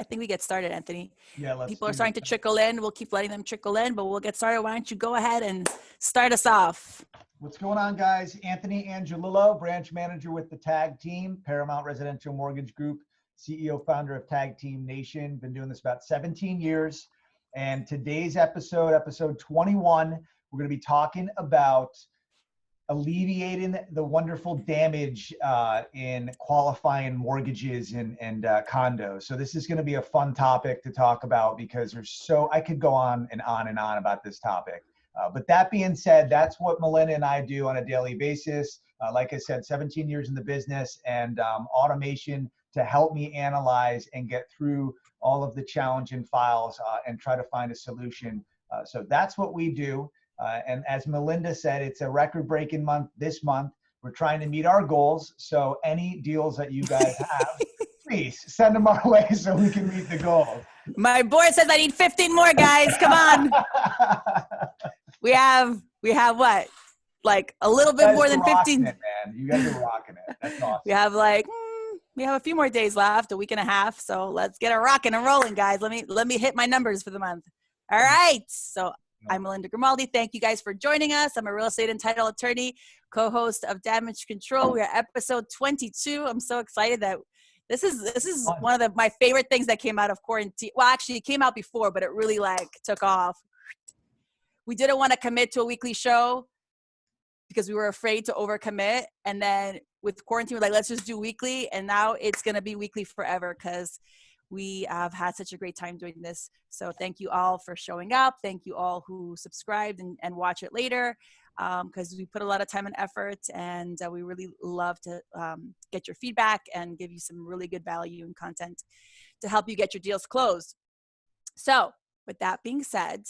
I think we get started, Anthony. Yeah, let's People are starting to trickle in. We'll keep letting them trickle in, but we'll get started. Why don't you go ahead and start us off? What's going on, guys? Anthony Angelillo, branch manager with the Tag Team, Paramount Residential Mortgage Group, CEO, founder of Tag Team Nation. Been doing this about 17 years. And today's episode 21, we're going to be talking about alleviating the wonderful damage in qualifying mortgages and condos. So this is going to be a fun topic to talk about because I could go on and on and on about this topic. But that being said, that's what Melinda and I do on a daily basis. Like I said, 17 years in the business and automation to help me analyze and get through all of the challenging files and try to find a solution. So that's what we do. And as Melinda said, it's a record-breaking month this month. We're trying to meet our goals. So any deals that you guys have, please send them our way so we can meet the goals. My board says I need 15 more, guys. Come on. We have what? Like a little bit more than 15. It, man. You guys are rocking it. That's awesome. We have a few more days left, a week and a half. So let's get it rocking and rolling, guys. Let me hit my numbers for the month. All right. So I'm Melinda Grimaldi. Thank you guys for joining us. I'm a real estate and title attorney, co-host of Damage Control. We are episode 22. I'm so excited that this is one of my favorite things that came out of quarantine. Well, actually, it came out before, but it really took off. We didn't want to commit to a weekly show because we were afraid to overcommit. And then with quarantine, we're like, let's just do weekly. And now it's going to be weekly forever because we have had such a great time doing this. So thank you all for showing up. Thank you all who subscribed and watch it later because we put a lot of time and effort, and we really love to get your feedback and give you some really good value and content to help you get your deals closed. So with that being said,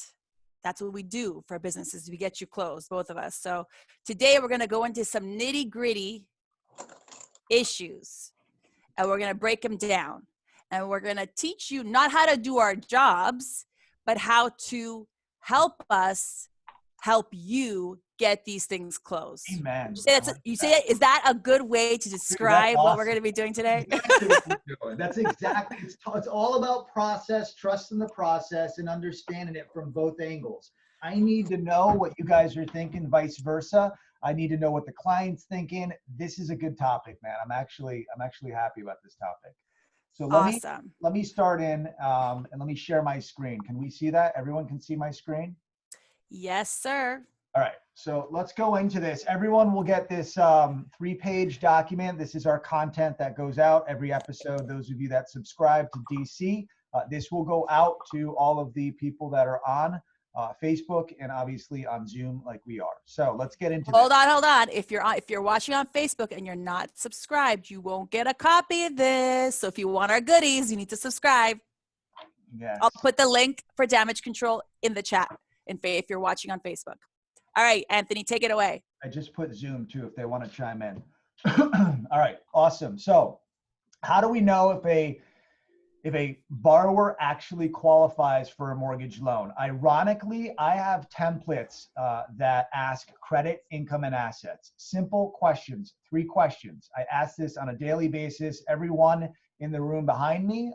that's what we do for businesses. We get you closed, both of us. So today we're going to go into some nitty-gritty issues, and we're going to break them down. And we're going to teach you not how to do our jobs, but how to help us help you get these things closed. Amen. Is that a good way to describe what we're going to be doing today? Exactly what we're doing. That's exactly, it's all about process, trust in the process, and understanding it from both angles. I need to know what you guys are thinking, vice versa. I need to know what the client's thinking. This is a good topic, man. I'm actually happy about this topic. So let me start in and let me share my screen. Can we see that? Everyone can see my screen? Yes, sir. All right. So let's go into this. Everyone will get this 3-page document. This is our content that goes out every episode. Those of you that subscribe to DC, this will go out to all of the people that are on Facebook and obviously on Zoom like we are. So let's get into Hold on. If you're watching on Facebook and you're not subscribed, you won't get a copy of this. So if you want our goodies, you need to subscribe. Yes. I'll put the link for Damage Control in the chat if you're watching on Facebook. All right, Anthony, take it away. I just put Zoom too if they want to chime in. All right, awesome. So how do we know if a borrower actually qualifies for a mortgage loan? Ironically, I have templates that ask credit, income, and assets. Simple questions, 3 questions. I ask this on a daily basis. Everyone in the room behind me,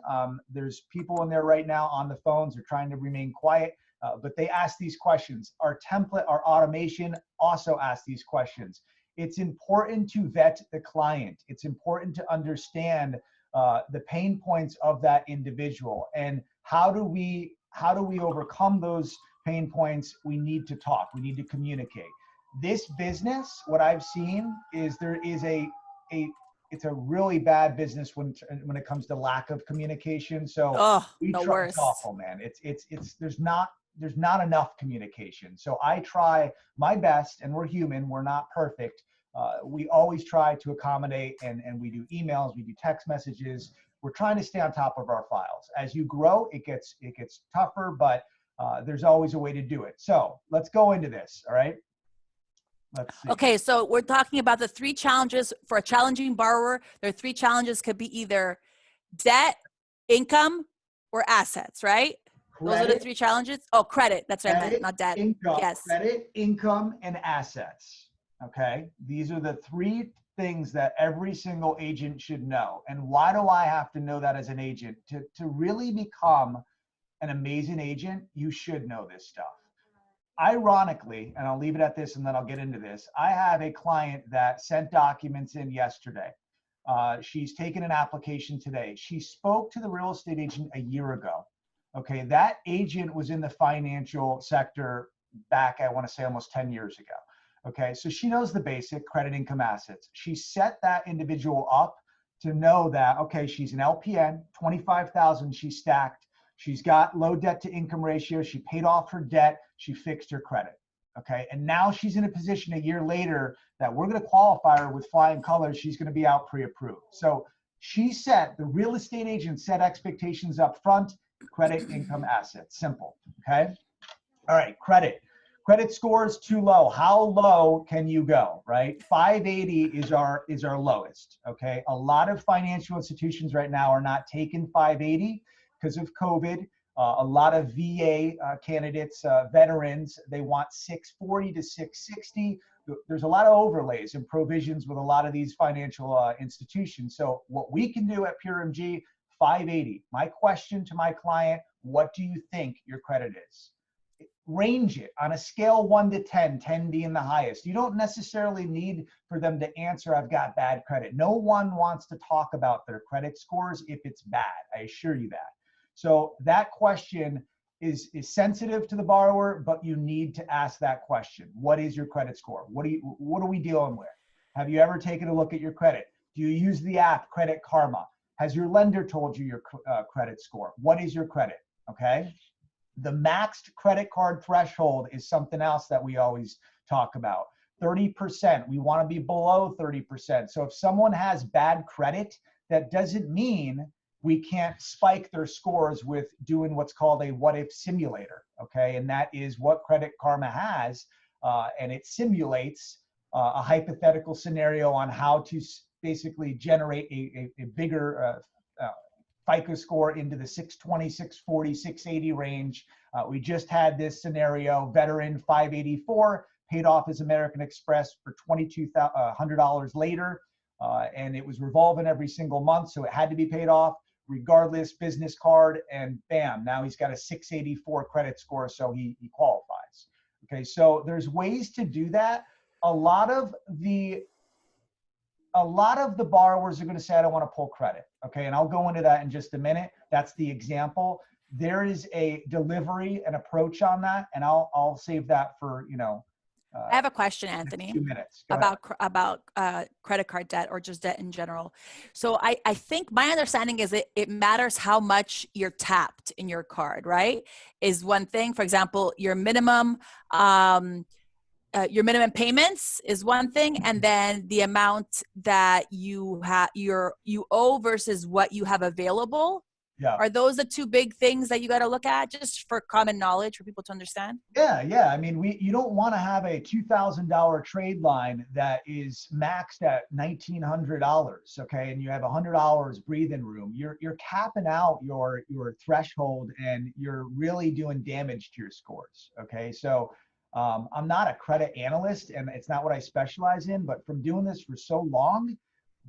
there's people in there right now on the phones. They're trying to remain quiet, but they ask these questions. Our template, our automation also asks these questions. It's important to vet the client. It's important to understand the pain points of that individual, and how do we overcome those pain points? We need to talk. We need to communicate. This business, what I've seen is it's a really bad business when it comes to lack of communication. So it's awful, man. There's not enough communication. So I try my best, and we're human. We're not perfect. We always try to accommodate, and we do emails, we do text messages. We're trying to stay on top of our files. As you grow, it gets tougher, but there's always a way to do it. So let's go into this. All right. Let's see. Okay, so we're talking about the 3 challenges for a challenging borrower. There are 3 challenges. Could be either debt, income, or assets, right? Credit, those are the 3 challenges. Oh, credit. That's what I meant, not debt. Income, yes. Credit, income, and assets. Okay. These are the 3 things that every single agent should know. And why do I have to know that as an agent? To really become an amazing agent, you should know this stuff. Ironically, and I'll leave it at this and then I'll get into this, I have a client that sent documents in yesterday. She's taken an application today. She spoke to the real estate agent a year ago. Okay, that agent was in the financial sector back, I want to say almost 10 years ago. Okay, so she knows the basic credit, income, assets. She set that individual up to know that, okay, she's an LPN, 25,000 she stacked. She's got low debt to income ratio. She paid off her debt. She fixed her credit. Okay, and now she's in a position a year later that we're going to qualify her with flying colors. She's going to be out pre-approved. So the real estate agent set expectations up front, credit, income, assets, simple. Okay, all right, credit. Credit score is too low. How low can you go, right? 580 is our lowest, okay? A lot of financial institutions right now are not taking 580 because of COVID. A lot of VA candidates, veterans, they want 640 to 660. There's a lot of overlays and provisions with a lot of these financial institutions. So what we can do at Pure MG, 580. My question to my client, what do you think your credit is? Range it on a scale 1 to 10, 10 being the highest. You don't necessarily need for them to answer, I've got bad credit. No one wants to talk about their credit scores if it's bad. I assure you that. So that question is sensitive to the borrower, but you need to ask that question. What is your credit score? What are we dealing with? Have you ever taken a look at your credit? Do you use the app Credit Karma? Has your lender told you your credit score? What is your credit? Okay. The maxed credit card threshold is something else that we always talk about. 30%, we want to be below 30%. So if someone has bad credit, that doesn't mean we can't spike their scores with doing what's called a what if simulator, okay? And that is what Credit Karma has, and it simulates a hypothetical scenario on how to basically generate a bigger FICO score into the 620, 640, 680 range. We just had this scenario, veteran 584, paid off his American Express for $2,200 later, and it was revolving every single month, so it had to be paid off regardless, business card, and bam, now he's got a 684 credit score, so he qualifies. Okay, so there's ways to do that. A lot of the borrowers are going to say, I don't want to pull credit. Okay, and I'll go into that in just a minute. That's the example. There is a delivery and approach on that, and I'll save that for, I have a question, Anthony, 2 minutes. about credit card debt or just debt in general. So I think my understanding is it matters how much you're tapped in your card, right? Is one thing. For example, your minimum payments is one thing, and then the amount that you owe versus what you have available. Yeah. Are those the two big things that you got to look at, just for common knowledge for people to understand? Yeah. I mean, you don't want to have a $2,000 trade line that is maxed at $1,900, okay, and you have $100 breathing room. You're capping out your threshold, and you're really doing damage to your scores. Okay, so I'm not a credit analyst, and it's not what I specialize in, but from doing this for so long,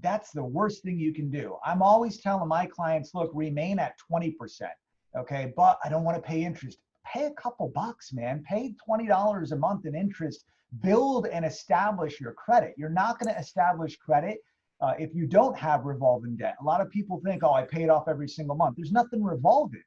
that's the worst thing you can do. I'm always telling my clients, look, remain at 20%, okay? But I don't want to pay interest. Pay a couple bucks, man. Pay $20 a month in interest. Build and establish your credit. You're not going to establish credit if you don't have revolving debt. A lot of people think, oh, I pay it off every single month. There's nothing revolving.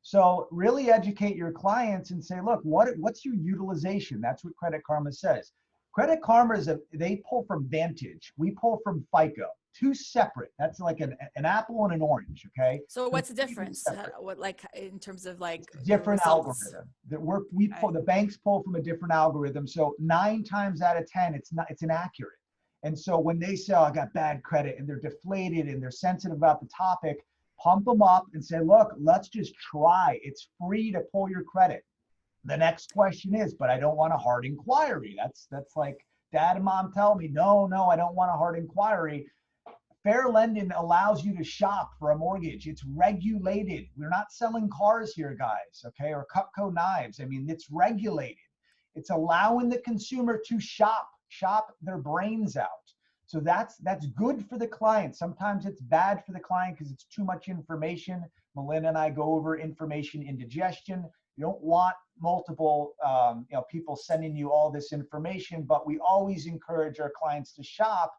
So really educate your clients and say, look, what's your utilization? That's what Credit Karma says. Credit Karma they pull from Vantage. We pull from FICO. Two separate. That's like an apple and an orange. Okay. So what's the difference? What, like, in terms of like different algorithm that the banks pull from a different algorithm. So 9 times out of 10, it's inaccurate. And so when they say, oh, I got bad credit, and they're deflated and they're sensitive about the topic, pump them up and say, look, let's just try. It's free to pull your credit. The next question is, but I don't want a hard inquiry. That's like dad and mom tell me, no, I don't want a hard inquiry. Fair lending allows you to shop for a mortgage. It's regulated. We're not selling cars here, guys, okay, or Cutco knives. I mean, it's regulated. It's allowing the consumer to shop their brains out. So that's good for the client. Sometimes it's bad for the client because it's too much information. Melinda and I go over information indigestion. You don't want multiple people sending you all this information, but we always encourage our clients to shop.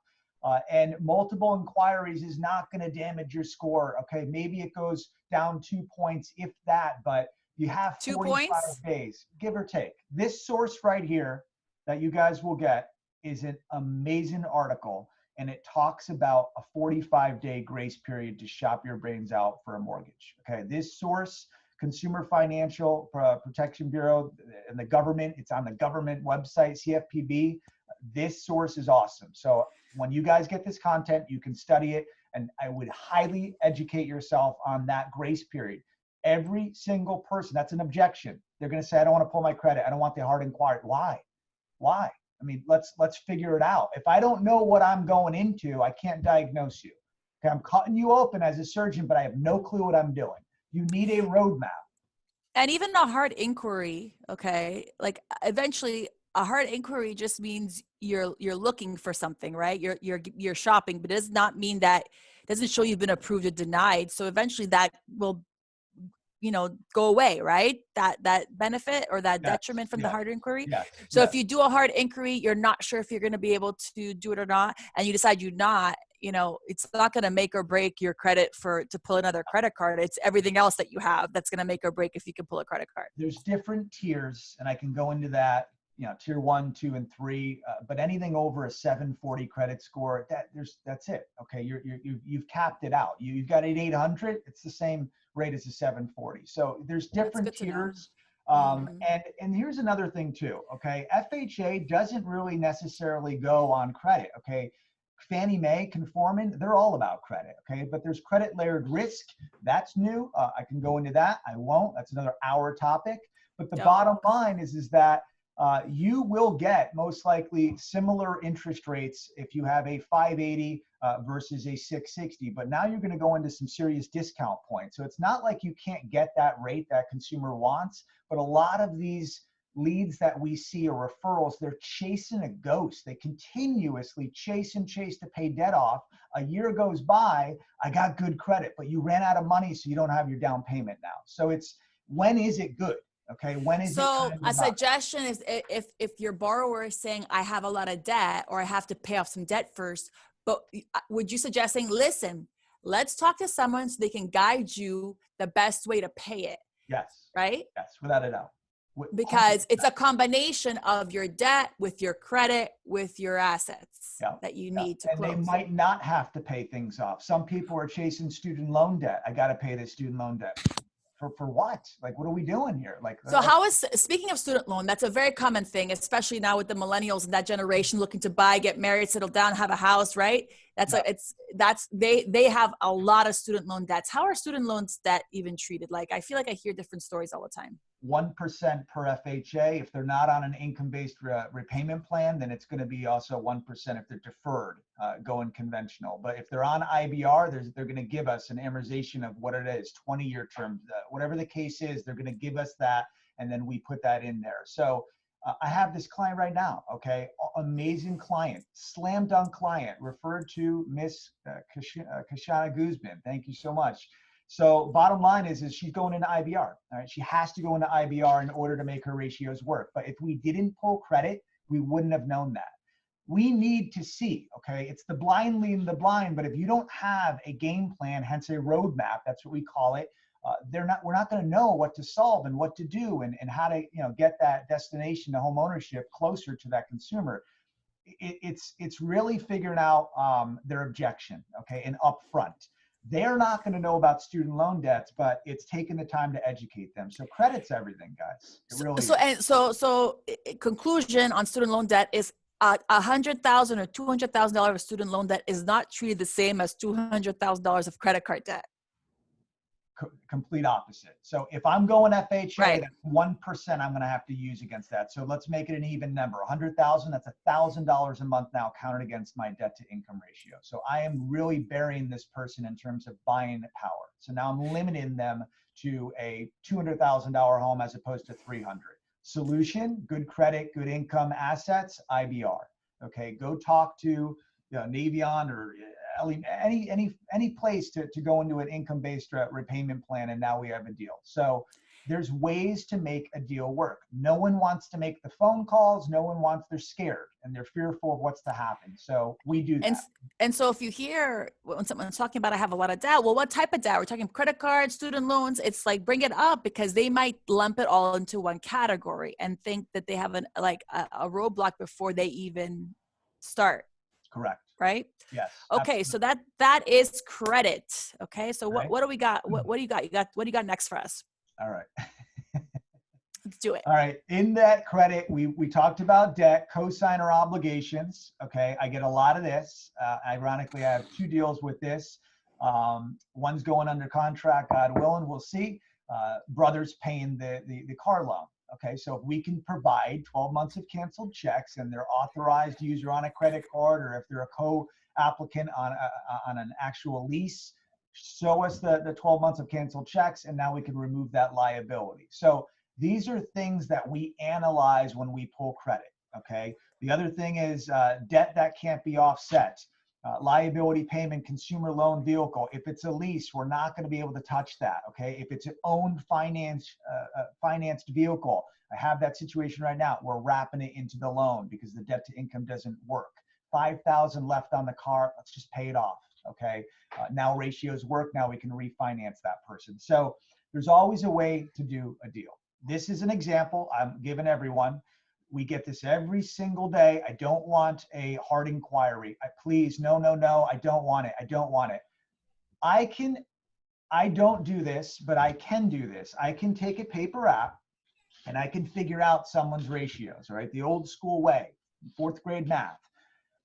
And multiple inquiries is not going to damage your score. Okay, maybe it goes down 2 points, if that, but you have 2 45 points? days, give or take. This source right here that you guys will get is an amazing article, and it talks about a 45-day grace period to shop your brains out for a mortgage. Okay, this source, Consumer Financial Protection Bureau and the government, it's on the government website, CFPB. This source is awesome. So when you guys get this content, you can study it, and I would highly educate yourself on that grace period. Every single person, that's an objection. They're going to say, I don't want to pull my credit. I don't want the hard inquiry. Why? Why? I mean, let's figure it out. If I don't know what I'm going into, I can't diagnose you. Okay, I'm cutting you open as a surgeon, but I have no clue what I'm doing. You need a roadmap. And even a hard inquiry, okay, like eventually a hard inquiry just means you're looking for something, right? You're shopping, but it does not mean that, it doesn't show you've been approved or denied. So eventually that will, go away, right? That benefit or that detriment from the hard inquiry. Yes. So if you do a hard inquiry, you're not sure if you're going to be able to do it or not, and you decide you're not, it's not going to make or break your credit to pull another credit card. It's everything else that you have that's going to make or break if you can pull a credit card. There's different tiers, and I can go into that, tier 1, 2, and 3, but anything over a 740 credit score, that's it. Okay, you've capped it out. You've got an 800, it's the same rate as a 740. So there's different tiers. And here's another thing too. Okay, FHA doesn't really necessarily go on credit. Okay, Fannie Mae conforming, they're all about credit. Okay, but there's credit layered risk. That's new. I can go into that. I won't. That's another hour topic. But the bottom line is that you will get most likely similar interest rates if you have a 580 versus a 660, but now you're going to go into some serious discount points. So it's not like you can't get that rate that consumer wants, but a lot of these leads that we see or referrals, they're chasing a ghost. They continuously chase to pay debt off. A year goes by, I got good credit, but you ran out of money, so you don't have your down payment now. So it's, when is it good? Okay, when is it? So a suggestion is if your borrower is saying, I have a lot of debt or I have to pay off some debt first, but would you suggest saying, listen, let's talk to someone so they can guide you the best way to pay it? Yes. Right? Yes, without a doubt. Because it's a combination of your debt with your credit, with your assets that you need to close. And they might not have to pay things off. Some people are chasing student loan debt. I got to pay this student loan debt. For what? Like, what are we doing here? So speaking of student loan, that's a very common thing, especially now with the millennials and that generation looking to buy, get married, settle down, have a house, right? They have a lot of student loan debts. How are student loans debt even treated? Like, I feel like I hear different stories all the time. 1% per FHA. If they're not on an income-based repayment plan, then it's going to be also 1% if they're deferred, going conventional. But if they're on IBR, they're going to give us an amortization of what it is, 20-year term, whatever the case is, they're going to give us that, and then we put that in there. So I have this client right now, okay? Amazing client, slam dunk client, referred to Miss Kashana Guzman. Thank you so much. So bottom line is she's going into IBR, all right? She has to go into IBR in order to make her ratios work. But if we didn't pull credit, we wouldn't have known that. We need to see, okay? It's the blind leading the blind, but if you don't have a game plan, hence a roadmap, that's what we call it, we're not going to know what to solve and what to do and how to get that destination to home ownership closer to that consumer. It's really figuring out their objection, okay, and upfront. They're not going to know about student loan debts, but it's taking the time to educate them. So credit's everything, guys. It really is. So conclusion on student loan debt is $100,000 or $200,000 of student loan debt is not treated the same as $200,000 of credit card debt. Complete opposite. So if I'm going FHA, right, that's 1% I'm going to have to use against that. So let's make it an even number. 100,000, that's $1,000 a month now counted against my debt to income ratio. So I am really burying this person in terms of buying power. So now I'm limiting them to a $200,000 home as opposed to 300. Solution, good credit, good income, assets, IBR. Okay, go talk to Navion or any place to go into an income-based repayment plan, and now we have a deal. So there's ways to make a deal work. No one wants to make the phone calls. No one wants, they're scared and they're fearful of what's to happen. So we do that. And so if you hear when someone's talking about, I have a lot of debt, well, what type of debt? We're talking credit cards, student loans. It's like, bring it up, because they might lump it all into one category and think that they have a roadblock before they even start. Correct. Right? Yes. Okay. Absolutely. So that is credit. Okay. So Right. what do we got? What do you got? What do you got next for us? All right. Let's do it. All right. In that credit, we talked about debt, cosigner obligations. Okay. I get a lot of this. Ironically, I have 2 deals with this. One's going under contract, God willing, we'll see. Brother's paying the car loan. Okay. So if we can provide 12 months of canceled checks and they're authorized user on a credit card, or if they're a co-applicant on an actual lease, show us the 12 months of canceled checks, and now we can remove that liability. So these are things that we analyze when we pull credit. Okay. The other thing is debt that can't be offset. Liability payment, consumer loan vehicle. If it's a lease, we're not going to be able to touch that. Okay. If it's an owned financed vehicle, I have that situation right now. We're wrapping it into the loan because the debt to income doesn't work. 5,000 left on the car. Let's just pay it off. Okay. Now ratios work. Now we can refinance that person. So there's always a way to do a deal. This is an example I'm giving everyone. We get this every single day. I don't want a hard inquiry. Please, no, I don't want it. I don't want it. I don't do this, but I can do this. I can take a paper app and I can figure out someone's ratios, right? The old school way, 4th grade math.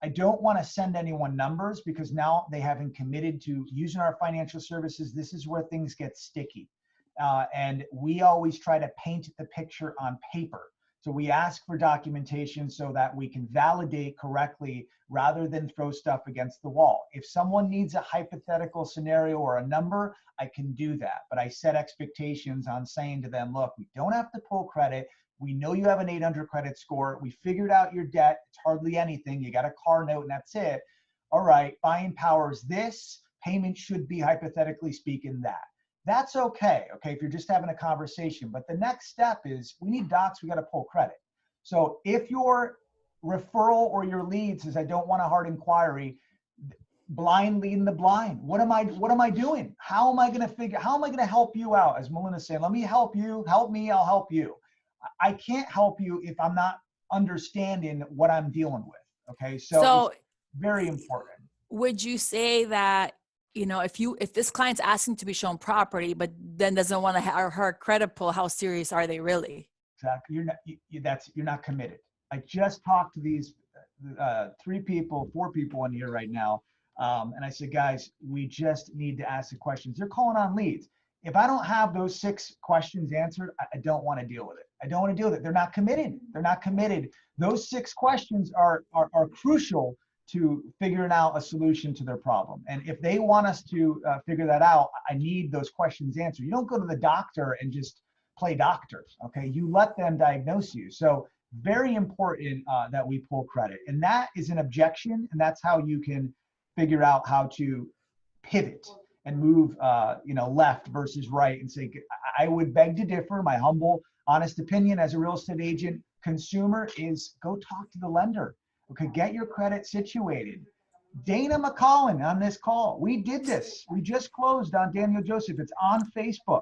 I don't want to send anyone numbers because now they haven't committed to using our financial services. This is where things get sticky. And we always try to paint the picture on paper. So we ask for documentation so that we can validate correctly rather than throw stuff against the wall. If someone needs a hypothetical scenario or a number, I can do that. But I set expectations on saying to them, look, we don't have to pull credit. We know you have an 800 credit score. We figured out your debt. It's hardly anything. You got a car note and that's it. All right, buying power is this. Payment should be, hypothetically speaking, that. That's okay, if you're just having a conversation. But the next step is we need docs, we got to pull credit. So if your referral or your lead says, I don't want a hard inquiry, blind leading the blind. What am I doing? How am I going to help you out? As Melinda's saying, let me help you, help me, I'll help you. I can't help you if I'm not understanding what I'm dealing with. Okay, so it's very important. Would you say that, if this client's asking to be shown property, but then doesn't want to her credit pull, how serious are they really? Exactly. You're not committed. I just talked to these 4 people in here right now. And I said, guys, we just need to ask the questions. They're calling on leads. If I don't have those 6 questions answered, I don't want to deal with it. I don't want to deal with it. They're not committed. Those 6 questions are crucial to figuring out a solution to their problem. And if they want us to figure that out, I need those questions answered. You don't go to the doctor and just play doctor, okay? You let them diagnose you. So very important that we pull credit. And that is an objection, and that's how you can figure out how to pivot and move left versus right and say, I would beg to differ. My humble, honest opinion as a real estate agent, consumer is go talk to the lender. Okay, get your credit situated. Dana McCollin on this call. We did this. We just closed on Daniel Joseph. It's on Facebook.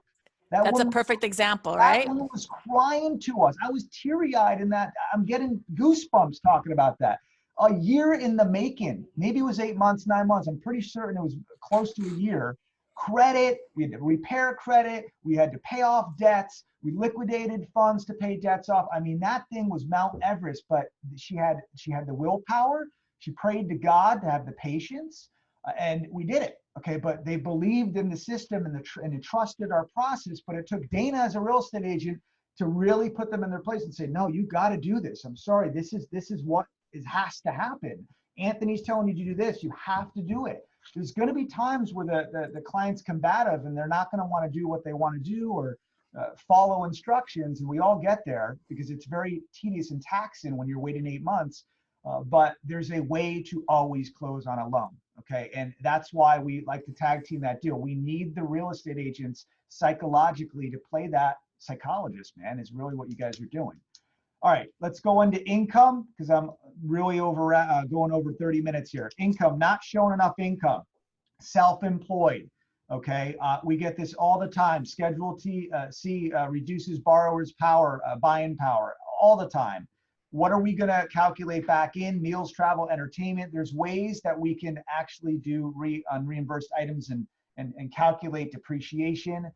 That's a perfect example, right? That woman was crying to us. I was teary-eyed in that. I'm getting goosebumps talking about that. A year in the making. Maybe it was 8 months, 9 months. I'm pretty certain it was close to a year. Credit, we had to repair credit. We had to pay off debts. We liquidated funds to pay debts off. I mean, that thing was Mount Everest, but she had the willpower. She prayed to God to have the patience, and we did it. Okay, but they believed in the system and they trusted our process. But it took Dana as a real estate agent to really put them in their place and say, no, you got to do this. I'm sorry, this is what has to happen. Anthony's telling you to do this. You have to do it. There's going to be times where the client's combative and they're not going to want to do what they want to do or follow instructions. And we all get there because it's very tedious and taxing when you're waiting 8 months. but there's a way to always close on a loan. Okay. And that's why we like to tag team that deal. We need the real estate agents psychologically to play that psychologist, man, is really what you guys are doing. All right, let's go into income because I'm really going over 30 minutes here. Income, not showing enough income. Self-employed, okay? We get this all the time. Schedule C reduces borrowers' power, buying power, all the time. What are we gonna calculate back in? Meals, travel, entertainment. There's ways that we can actually do unreimbursed items and calculate depreciation.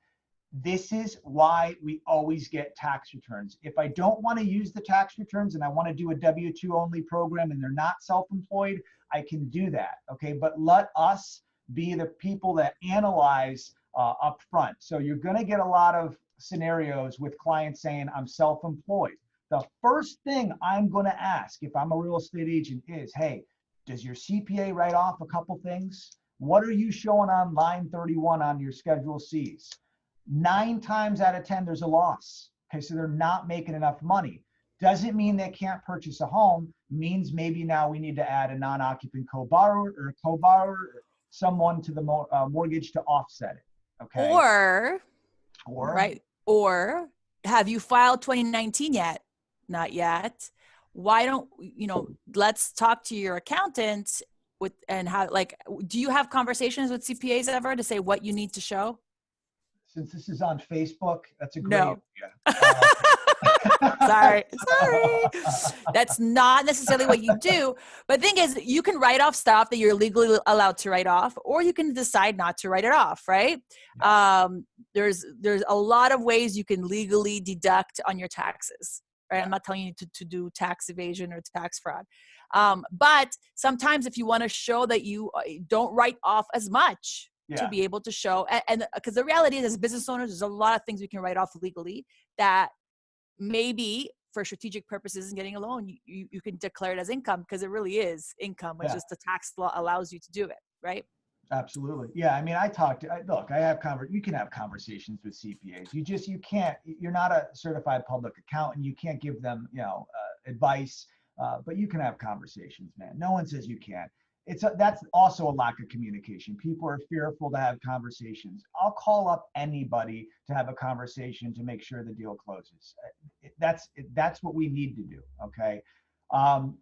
This is why we always get tax returns. If I don't want to use the tax returns and I want to do a W-2 only program and they're not self-employed, I can do that, okay? But let us be the people that analyze up front. So you're going to get a lot of scenarios with clients saying, I'm self-employed. The first thing I'm going to ask if I'm a real estate agent is, hey, does your CPA write off a couple things? What are you showing on line 31 on your Schedule Cs? 9 times out of 10, there's a loss. Okay, so they're not making enough money. Doesn't mean they can't purchase a home, means maybe now we need to add a non-occupant co-borrower or a co-borrower, or someone to the mortgage to offset it. Okay. Or right. Or have you filed 2019 yet? Not yet. Why don't, let's talk to your accountant and how, do you have conversations with CPAs ever to say what you need to show? Since this is on Facebook, that's a great idea. Sorry. That's not necessarily what you do. But the thing is, you can write off stuff that you're legally allowed to write off, or you can decide not to write it off, right? Yeah. There's a lot of ways you can legally deduct on your taxes, right? Yeah. I'm not telling you to do tax evasion or tax fraud. But sometimes if you want to show that you don't write off as much, to be able to show, and because the reality is, as business owners, there's a lot of things we can write off legally that maybe for strategic purposes and getting a loan, you can declare it as income because it really is income. It's just the tax law allows you to do it, right? Absolutely. Yeah. I mean, you can have conversations with CPAs. You can't, you're not a certified public accountant. You can't give them, advice, but you can have conversations, man. No one says you can't. That's also a lack of communication. People are fearful to have conversations. I'll call up anybody to have a conversation to make sure the deal closes. That's what we need to do. Okay.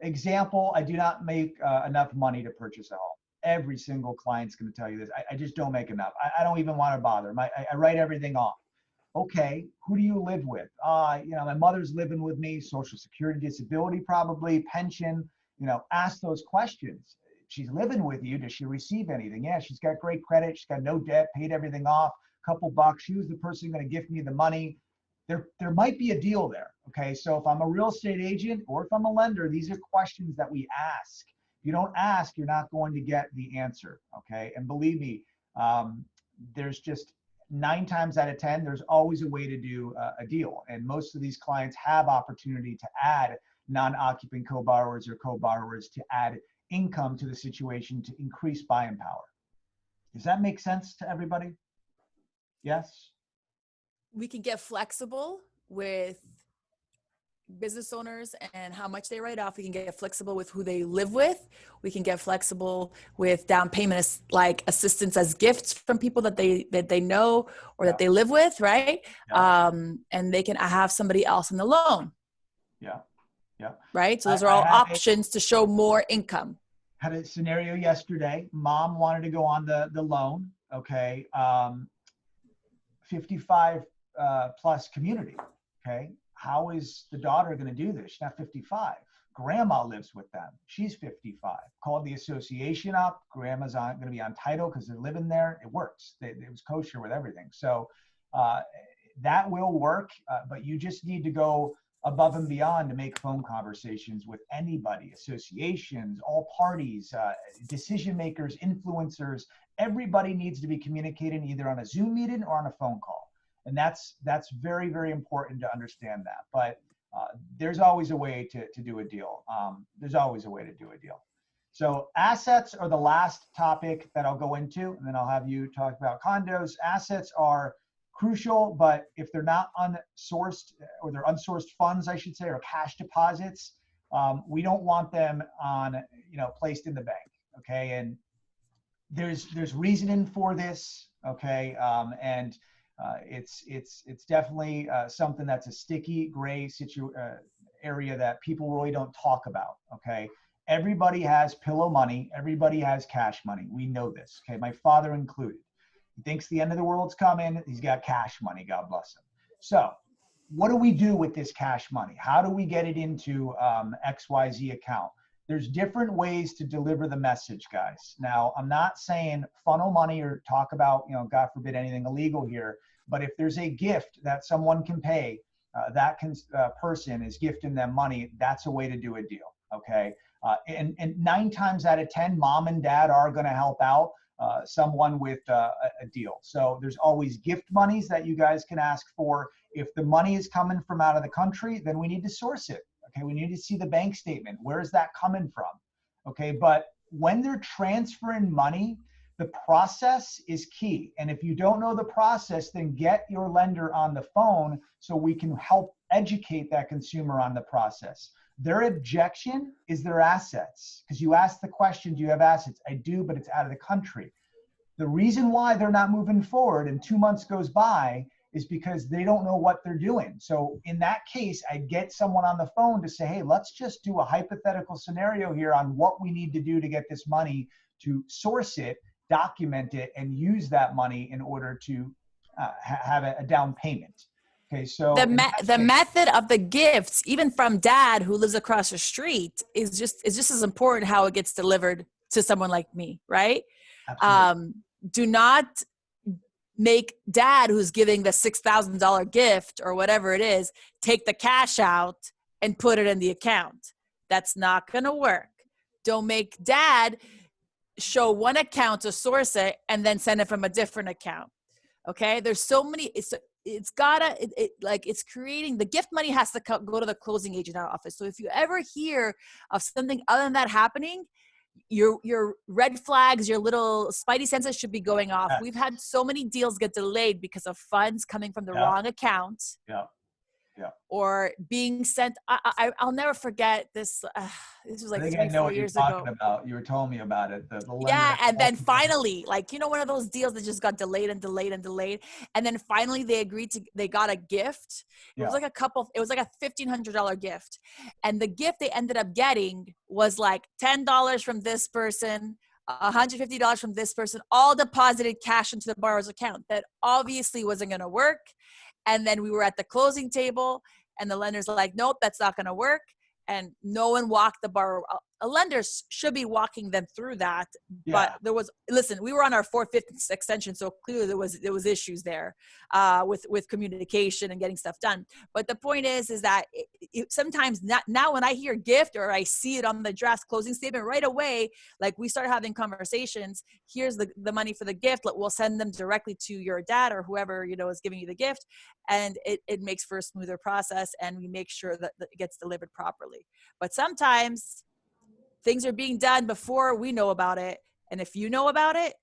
Example, I do not make enough money to purchase a home. Every single client's going to tell you this. I just don't make enough. I don't even want to bother. I write everything off. Okay. Who do you live with? My mother's living with me, Social Security, disability, probably pension, ask those questions. She's living with you. Does she receive anything? Yeah, she's got great credit. She's got no debt, paid everything off, couple bucks. She was the person going to give me the money. There might be a deal there. Okay. So if I'm a real estate agent or if I'm a lender, these are questions that we ask. If you don't ask, you're not going to get the answer. Okay. And believe me, there's just 9 times out of 10, there's always a way to do a deal. And most of these clients have opportunity to add non-occupant co-borrowers or co-borrowers to add income to the situation to increase buying power. Does that make sense to everybody? Yes? We can get flexible with business owners and how much they write off. We can get flexible with who they live with. We can get flexible with down payment like assistance as gifts from people that they know or that they live with, right? Yeah. And they can have somebody else in the loan. Yeah. Yeah. Right? So those are all options to show more income. Had a scenario yesterday. Mom wanted to go on the loan. Okay. 55 plus community. Okay. How is the daughter going to do this? She's not 55. Grandma lives with them. She's 55. Called the association up. Grandma's going to be on title because they're living there. It works. It was kosher with everything. So that will work. But you just need to go above and beyond to make phone conversations with anybody, associations, all parties, decision makers, influencers. Everybody needs to be communicating either on a Zoom meeting or on a phone call. And that's very, very important to understand that. But there's always a way to do a deal. There's always a way to do a deal. So assets are the last topic that I'll go into, and then I'll have you talk about condos. Assets are crucial, but if they're not unsourced, or they're unsourced funds, I should say, or cash deposits, we don't want them on, placed in the bank. Okay. And there's reasoning for this. Okay. And it's definitely something that's a sticky gray area that people really don't talk about. Okay. Everybody has pillow money. Everybody has cash money. We know this. Okay. My father included. He thinks the end of the world's coming. He's got cash money. God bless him. So what do we do with this cash money? How do we get it into XYZ account? There's different ways to deliver the message, guys. Now, I'm not saying funnel money or talk about, God forbid, anything illegal here. But if there's a gift that someone can pay, person is gifting them money, that's a way to do a deal. Okay. And 9 times out of 10, mom and dad are going to help out someone with a deal. So there's always gift monies that you guys can ask for. If the money is coming from out of the country, then we need to source it. Okay. We need to see the bank statement. Where is that coming from? Okay. But when they're transferring money, the process is key. And if you don't know the process, then get your lender on the phone so we can help educate that consumer on the process. Their objection is their assets. Because you asked the question, do you have assets? I do, but it's out of the country. The reason why they're not moving forward and 2 months goes by is because they don't know what they're doing. So in that case, I'd get someone on the phone to say, hey, let's just do a hypothetical scenario here on what we need to do to get this money, to source it, document it, and use that money in order to have a down payment. Okay, so the method of the gifts, even from dad who lives across the street, is just as important how it gets delivered to someone like me, right? Absolutely. Do not make dad who's giving the $6,000 gift or whatever it is, take the cash out and put it in the account. That's not going to work. Don't make dad show one account to source it and then send it from a different account. Okay. There's so many, it's creating, the gift money has to go to the closing agent office. So if you ever hear of something other than that happening, your red flags, your little spidey senses should be going off. Yeah. We've had so many deals get delayed because of funds coming from the wrong account. Yeah. Or being sent. I'll never forget this. This was like 3-4 years ago. You were telling me about it. The yeah, and then finally, one of those deals that just got delayed, and then finally they got a gift. It was like a $1,500 gift, and the gift they ended up getting was like $10 from this person, $150 from this person, all deposited cash into the borrower's account. That obviously wasn't going to work. And then we were at the closing table and the lender's like, nope, that's not going to work. And no one walked the borrower. A lender should be walking them through that. Yeah. But we were on our 4th, 5th extension. So clearly there was issues there with communication and getting stuff done. But the point is that sometimes now when I hear gift or I see it on the draft closing statement right away, like we start having conversations, here's the money for the gift. We'll send them directly to your dad or whoever, is giving you the gift. And it makes for a smoother process, and we make sure that it gets delivered properly. But sometimes things are being done before we know about it. And if you know about it,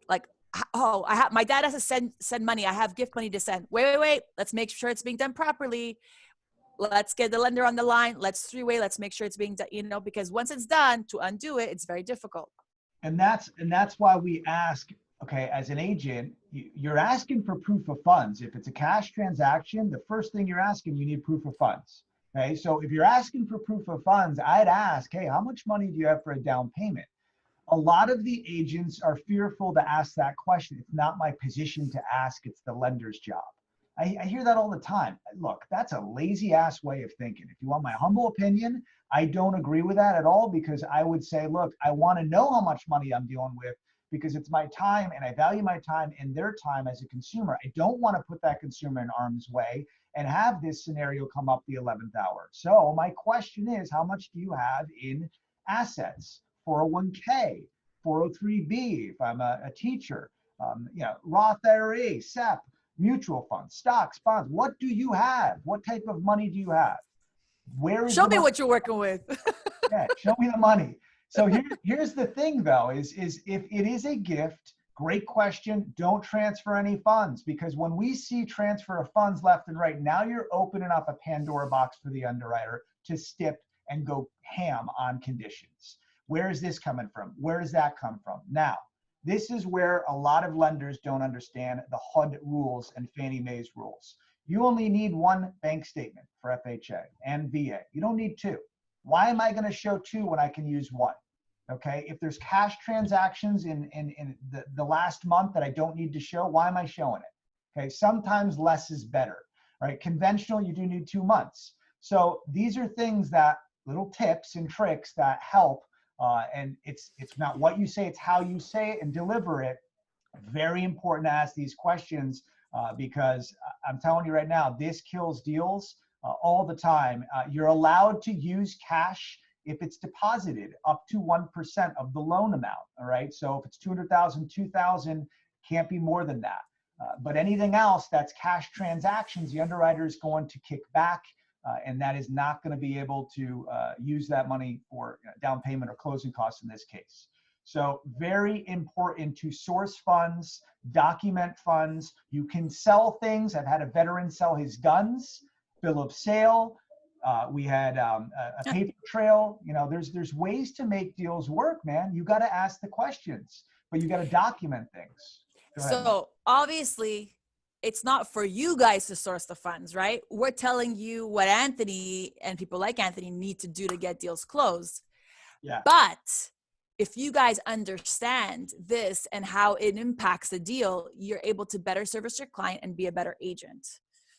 my dad has to send money. I have gift money to send. Wait. Let's make sure it's being done properly. Let's get the lender on the line. Let's 3-way. Let's make sure it's being done, because once it's done, to undo it, it's very difficult. And that's why we ask, okay, as an agent, you're asking for proof of funds. If it's a cash transaction, the first thing you're asking, you need proof of funds. Okay, so if you're asking for proof of funds, I'd ask, hey, how much money do you have for a down payment? A lot of the agents are fearful to ask that question. It's not my position to ask, it's the lender's job. I hear that all the time. Look, that's a lazy ass way of thinking. If you want my humble opinion, I don't agree with that at all, because I would say, look, I want to know how much money I'm dealing with, because it's my time and I value my time and their time as a consumer. I don't want to put that consumer in harm's way and have this scenario come up the 11th hour. So my question is, how much do you have in assets? 401k, 403b, if I'm a teacher, Roth IRA, SEP, mutual funds, stocks, bonds. What do you have? What type of money do you have? Show me what you're working with. Yeah, show me the money. So here's the thing, though, is if it is a gift, great question, don't transfer any funds, because when we see transfer of funds left and right, now you're opening up a Pandora box for the underwriter to and go ham on conditions. Where is this coming from? Where does that come from? Now, this is where a lot of lenders don't understand the HUD rules and Fannie Mae's rules. You only need one bank statement for FHA and VA. You don't need two. Why am I going to show two when I can use one? Okay, if there's cash transactions in the last month that I don't need to show, why am I showing it? Okay, sometimes less is better, right? Conventional, you do need 2 months. So these are things that, little tips and tricks that help, and it's not what you say, it's how you say it and deliver it. Very important to ask these questions because I'm telling you right now, this kills deals all the time. You're allowed to use cash if it's deposited up to 1% of the loan amount, all right? So if it's 200,000, 2,000, can't be more than that. But anything else that's cash transactions, the underwriter is going to kick back, and that is not going to be able to use that money for down payment or closing costs in this case. So very important to source funds, document funds. You can sell things. I've had a veteran sell his guns, bill of sale. We had a paper trail. You know, there's ways to make deals work, man. You got to ask the questions, but you got to document things. So obviously, it's not for you guys to source the funds, right? We're telling you what Anthony and people like Anthony need to do to get deals closed. Yeah. But if you guys understand this and how it impacts the deal, you're able to better service your client and be a better agent.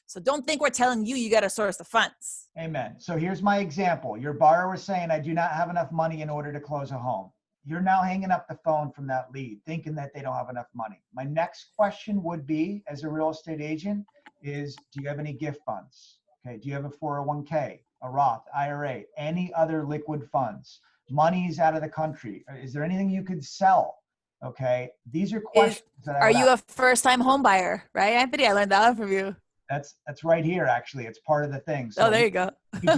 So don't think we're telling you got to source the funds. Amen. So here's my example. Your borrower is saying, I do not have enough money in order to close a home. You're now hanging up the phone from that lead, thinking that they don't have enough money. My next question would be, as a real estate agent, is do you have any gift funds? Okay. Do you have a 401k, a Roth, IRA, any other liquid funds? Money's out of the country. Is there anything you could sell? Okay. These are questions that are you a first-time home buyer, right, Anthony? I learned that one from you. That's right here, actually. It's part of the thing. So there you go. you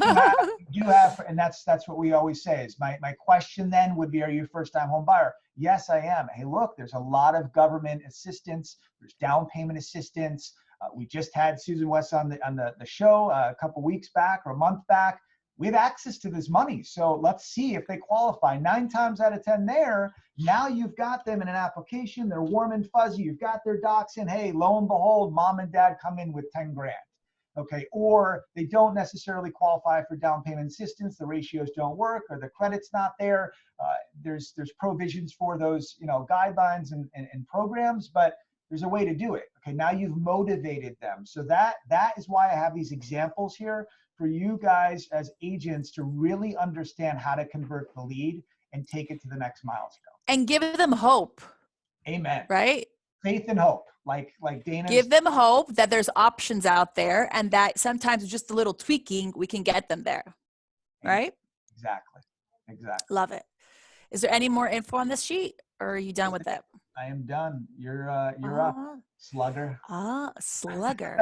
do have, and that's what we always say is my question then would be, are you a first-time home buyer? Yes, I am. Hey, look, there's a lot of government assistance. There's down payment assistance. We just had Susan West on the show a couple weeks back or a month back. We have access to this money. So let's see if they qualify. 9 times out of 10 there, now you've got them in an application. They're warm and fuzzy. You've got their docs in. Hey, lo and behold, mom and dad come in with 10 grand. Okay, or they don't necessarily qualify for down payment assistance. The ratios don't work or the credit's not there. There's provisions for those, guidelines and programs, but there's a way to do it. Okay, now you've motivated them. So that is why I have these examples here for you guys as agents to really understand how to convert the lead and take it to the next milestone. And give them hope. Amen. Right? Faith and hope. Like Dana. Give them hope that there's options out there and that sometimes with just a little tweaking, we can get them there. Right? Exactly. Love it. Is there any more info on this sheet or are you done with it? I am done. You're up, slugger. Slugger.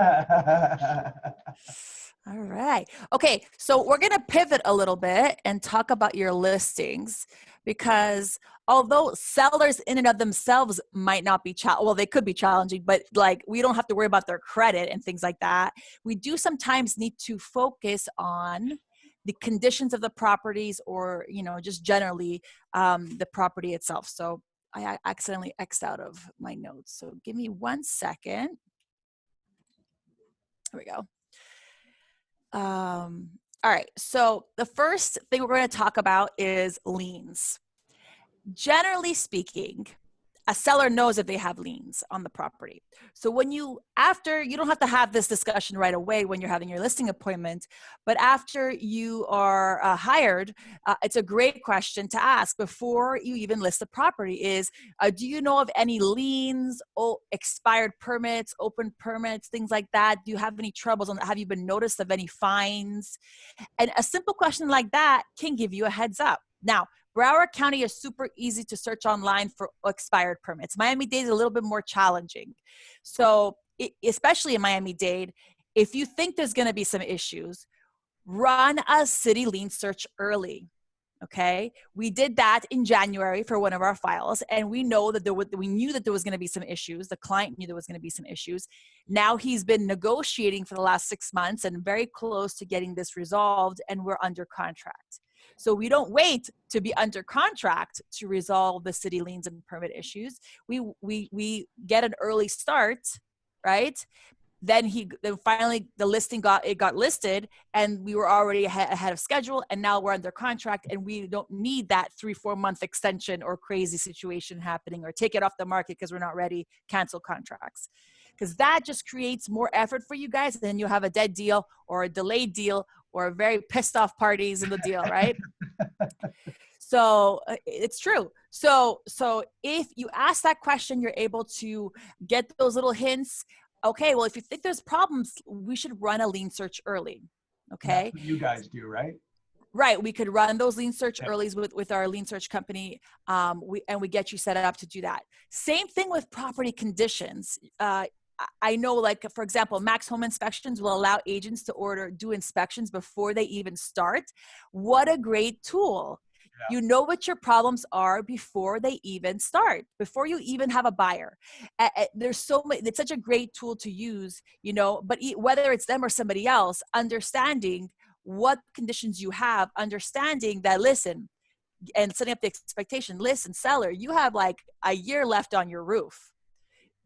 All right. Okay. So we're going to pivot a little bit and talk about your listings because although sellers in and of themselves might not be, they could be challenging, but like we don't have to worry about their credit and things like that. We do sometimes need to focus on the conditions of the properties or, just generally the property itself. So I accidentally X'd out of my notes. So give me 1 second. Here we go. All right. So the first thing we're going to talk about is liens. Generally speaking, a seller knows if they have liens on the property. So when you don't have to have this discussion right away when you're having your listing appointment, but after you are hired, it's a great question to ask before you even list the property is, do you know of any liens, expired permits, open permits, things like that? Do you have any troubles on that? Have you been noticed of any fines? And a simple question like that can give you a heads up. Now, Broward County is super easy to search online for expired permits. Miami-Dade is a little bit more challenging. So especially in Miami-Dade, if you think there's going to be some issues, run a city lien search early. Okay. We did that in January for one of our files, and we know that we knew that there was going to be some issues. The client knew there was going to be some issues. Now he's been negotiating for the last 6 months and very close to getting this resolved, and we're under contract. So we don't wait to be under contract to resolve the city liens and permit issues. We get an early start, right? Then finally the listing got listed, and we were already ahead of schedule, and now we're under contract, and we don't need that 3-4 month extension or crazy situation happening, or take it off the market because we're not ready, cancel contracts. Because that just creates more effort for you guys, and then you have a dead deal or a delayed deal or a very pissed off parties in the deal, right? So it's true. So if you ask that question, you're able to get those little hints. Okay, well, if you think there's problems, we should run a lien search early. Okay. That's what you guys do, right? Right. We could run those lien search earlys with our lien search company. We get you set up to do that. Same thing with property conditions. I know, like, for example, Max Home Inspections will allow agents to do inspections before they even start. What a great tool. Yeah. You know what your problems are before they even start, before you even have a buyer. There's so many, it's such a great tool to use, you know, but whether it's them or somebody else, understanding what conditions you have, understanding that, listen, and setting up the expectation, listen, seller, you have like a year left on your roof.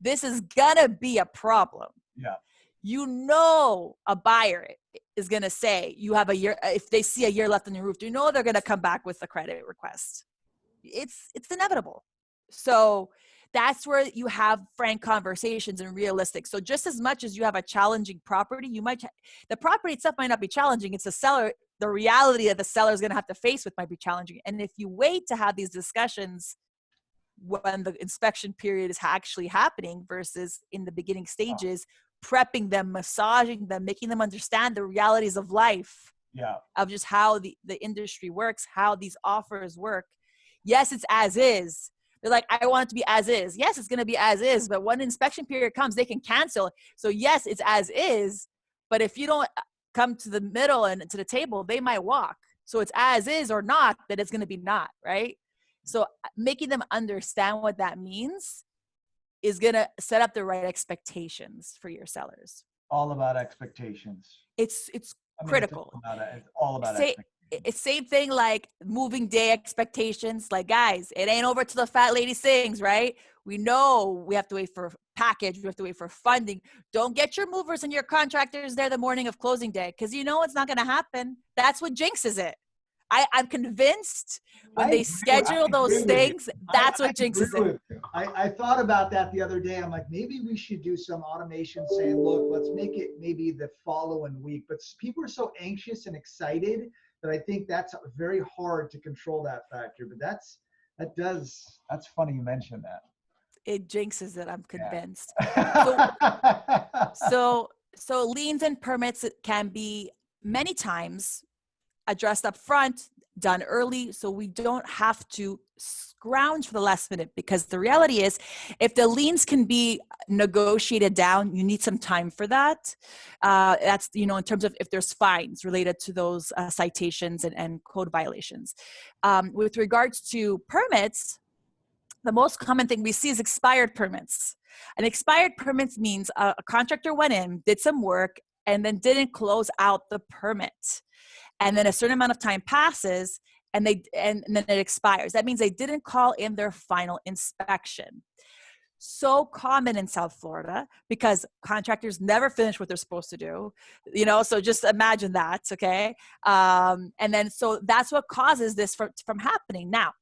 This is gonna be a problem. Yeah. You know, a buyer is going to say you have a year. If they see a year left on your roof, you know they're going to come back with a credit request. It's inevitable. So that's where you have frank conversations and realistic. So just as much as you have a challenging property, the property itself might not be challenging. It's the seller. The reality that the seller is going to have to face with might be challenging. And if you wait to have these discussions when the inspection period is actually happening versus in the beginning stages, prepping them, massaging them, making them understand the realities of life, of just how the industry works, how these offers work. Yes, it's as is. They're like, I want it to be as is. Yes, it's going to be as is, but when inspection period comes, they can cancel. So yes, it's as is, but if you don't come to the middle and to the table, they might walk. So it's as is or not, that it's going to be not, right? So making them understand what that means is going to set up the right expectations for your sellers. All about expectations. It's critical. It's all about expectations. It's same thing like moving day expectations. Like, guys, it ain't over till the fat lady sings, right? We know we have to wait for package. We have to wait for funding. Don't get your movers and your contractors there the morning of closing day, because you know it's not going to happen. That's what jinxes it. I'm convinced when they schedule those things, that's what jinxes it. I thought about that the other day. I'm like, maybe we should do some automation saying, look, let's make it maybe the following week. But people are so anxious and excited that I think that's very hard to control that factor. But that's funny you mentioned that. It jinxes it, I'm convinced. Yeah. So liens and permits can be many times addressed up front, done early, so we don't have to scrounge for the last minute, because the reality is, if the liens can be negotiated down, you need some time for that. That's, in terms of if there's fines related to those citations and code violations. With regards to permits, the most common thing we see is expired permits. And expired permits means a contractor went in, did some work, and then didn't close out the permit. And then a certain amount of time passes, and then it expires. That means they didn't call in their final inspection. So common in South Florida, because contractors never finish what they're supposed to do. So just imagine that, okay? And then so that's what causes this from happening. Now,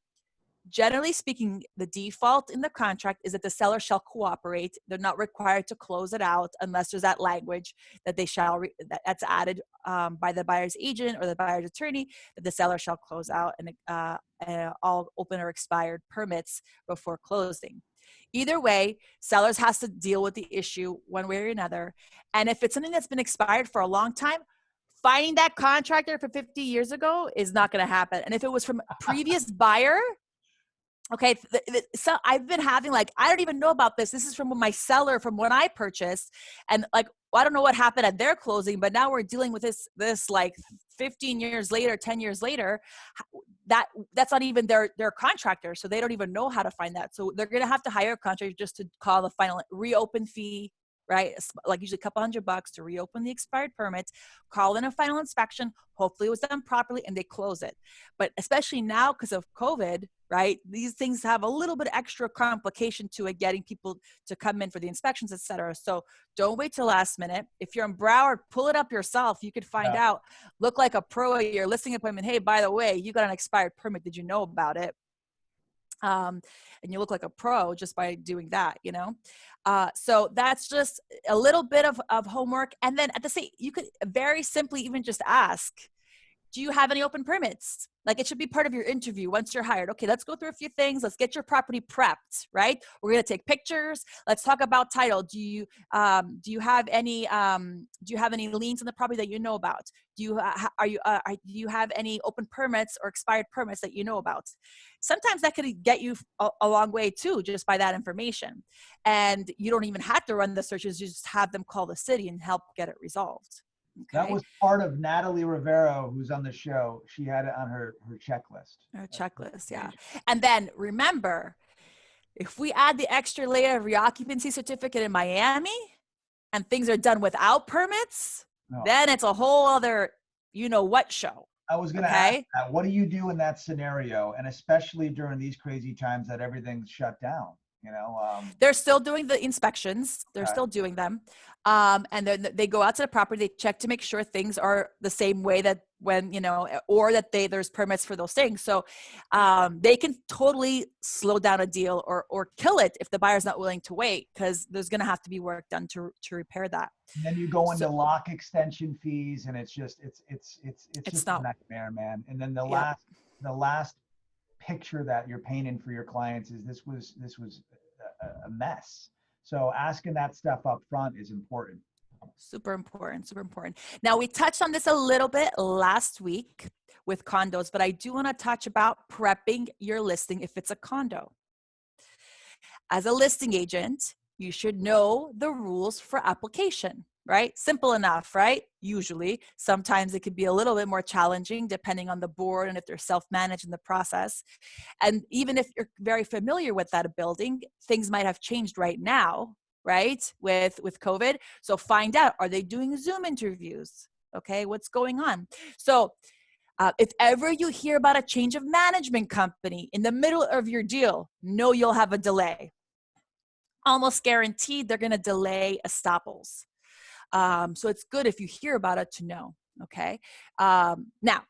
generally speaking, the default in the contract is that the seller shall cooperate. They're not required to close it out unless there's that language that they shall that's added by the buyer's agent or the buyer's attorney, that the seller shall close out and all open or expired permits before closing. Either way, sellers has to deal with the issue one way or another. And if it's something that's been expired for a long time, finding that contractor from 50 years ago is not going to happen. And if it was from a previous buyer, okay, so I've been having I don't even know about this. This is from my seller from when I purchased, and I don't know what happened at their closing, but now we're dealing with this 15 years later, 10 years later. That's not even their contractor, so they don't even know how to find that. So they're going to have to hire a contractor just to call the final reopen fee, right? Like usually a couple $100 to reopen the expired permit, call in a final inspection. Hopefully it was done properly and they close it. But especially now because of COVID, right? These things have a little bit extra complication to it, getting people to come in for the inspections, et cetera. So don't wait till last minute. If you're in Broward, pull it up yourself. You could find out, look like a pro at your listing appointment. Hey, by the way, you got an expired permit. Did you know about it? And you look like a pro just by doing that, you know? So that's just a little bit of homework. And then at the same, you could very simply even just ask, do you have any open permits? Like it should be part of your interview once you're hired. Okay, let's go through a few things. Let's get your property prepped, right? We're gonna take pictures. Let's talk about title. Do you have any liens on the property that you know about? Do you have any open permits or expired permits that you know about? Sometimes that could get you a long way too, just by that information. And you don't even have to run the searches. You just have them call the city and help get it resolved. Okay. That was part of Natalie Rivero, who's on the show. She had it on her checklist. Her checklist, yeah. And then remember, if we add the extra layer of reoccupancy certificate in Miami and things are done without permits, then it's a whole other, you know what show. I was going to ask that. What do you do in that scenario? And especially during these crazy times that everything's shut down, you know? They're still doing the inspections. They're still doing them. And then they go out to the property, they check to make sure things are the same way that when, you know, or that there's permits for those things. So they can totally slow down a deal or kill it if the buyer's not willing to wait, because there's going to have to be work done to repair that. And then you go into lock extension fees, and it's just just a nightmare, man. And then the last picture that you're painting for your clients is this was a mess. So asking that stuff up front is important. Super important, super important. Now we touched on this a little bit last week with condos, but I do want to touch about prepping your listing if it's a condo. As a listing agent, you should know the rules for application, right? Simple enough, right? Usually. Sometimes it could be a little bit more challenging depending on the board and if they're self-managed in the process. And even if you're very familiar with that building, things might have changed right now, right? With COVID. So find out, are they doing Zoom interviews? Okay, what's going on? So if ever you hear about a change of management company in the middle of your deal, know you'll have a delay. Almost guaranteed they're going to delay estoppels. So it's good if you hear about it to know, okay? Now,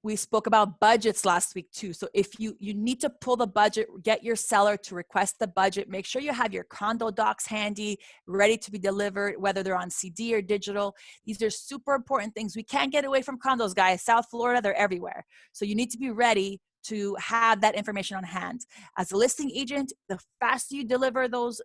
we spoke about budgets last week too. So if you need to pull the budget, get your seller to request the budget, make sure you have your condo docs handy, ready to be delivered, whether they're on CD or digital. These are super important things. We can't get away from condos, guys. South Florida, they're everywhere. So you need to be ready to have that information on hand. As a listing agent, the faster you deliver those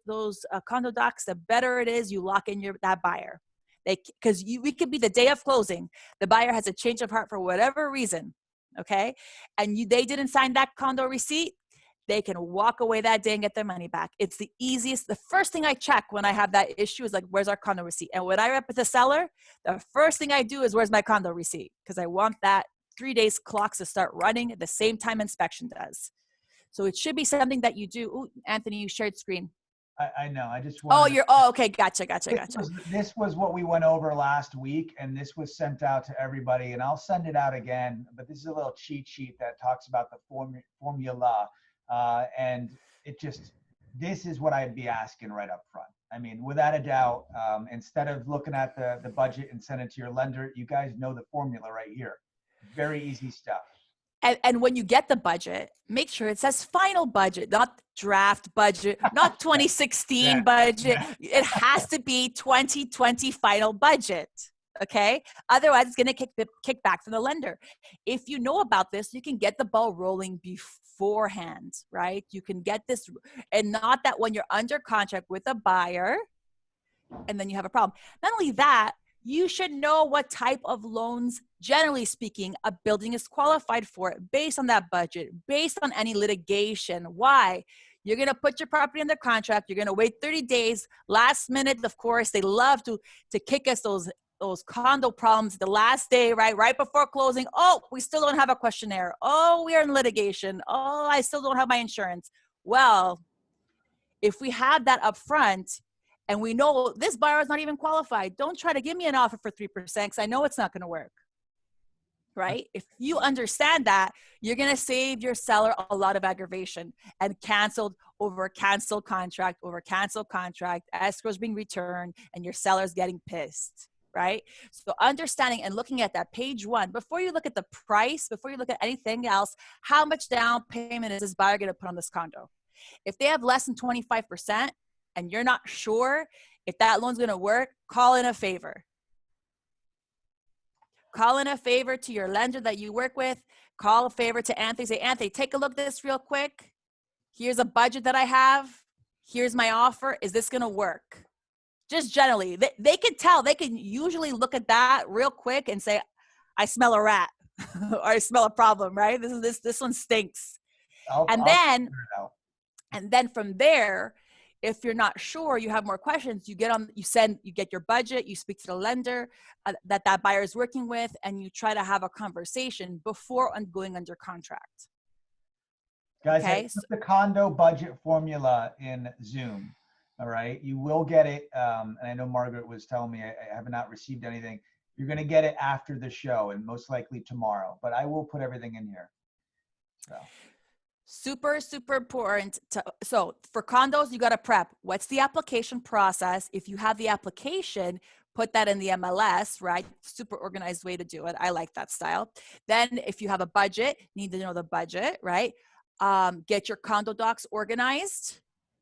condo docs, the better it is you lock in that buyer. Because we could be the day of closing, the buyer has a change of heart for whatever reason, okay? And they didn't sign that condo receipt, they can walk away that day and get their money back. It's the easiest. The first thing I check when I have that issue is like, where's our condo receipt? And when I rep with the seller, the first thing I do is, where's my condo receipt? Because I want that 3 days clocks to start running at the same time inspection does. So it should be something that you do. Ooh, Anthony, you shared screen. I know. I just wanted okay. Gotcha. This was what we went over last week, and this was sent out to everybody, and I'll send it out again. But this is a little cheat sheet that talks about the formula, and this is what I'd be asking right up front. I mean, without a doubt, instead of looking at the budget and send it to your lender, you guys know the formula right here. Very easy stuff. And when you get the budget, make sure it says final budget, not draft budget, not 2016 budget. It has to be 2020 final budget, okay? Otherwise, it's going to kick back from the lender. If you know about this, you can get the ball rolling beforehand, right? You can get this, and not that when you're under contract with a buyer, and then you have a problem. Not only that, you should know what type of loans, generally speaking, a building is qualified for based on that budget, based on any litigation. Why? You're going to put your property under contract. You're going to wait 30 days. Last minute, of course, they love to kick us those condo problems the last day, right before closing. Oh, we still don't have a questionnaire. Oh, we are in litigation. Oh, I still don't have my insurance. Well, if we had that up front, and we know this buyer is not even qualified, don't try to give me an offer for 3% because I know it's not going to work. Right? If you understand that, you're going to save your seller a lot of aggravation and canceled contract, escrows being returned, and your seller's getting pissed. Right? So understanding and looking at that page one, before you look at the price, before you look at anything else, how much down payment is this buyer going to put on this condo? If they have less than 25% and you're not sure if that loan's going to work, call in a favor. Call in a favor to your lender that you work with. Call a favor to Anthony. Say, Anthony, take a look at this real quick. Here's a budget that I have. Here's my offer. Is this going to work? Just generally, they can tell. They can usually look at that real quick and say, I smell a rat or I smell a problem, right? This one stinks. And then from there, if you're not sure, you have more questions, you get your budget, you speak to the lender that buyer is working with, and you try to have a conversation before going under contract. Guys, okay? I put the condo budget formula in Zoom. All right. You will get it. And I know Margaret was telling me I have not received anything. You're going to get it after the show and most likely tomorrow, but I will put everything in here. So. Super important. So for condos, you got to prep. What's the application process? If you have the application, put that in the MLS, right? Super organized way to do it. I like that style. Then if you have a budget, need to know the budget, right? Get your condo docs organized.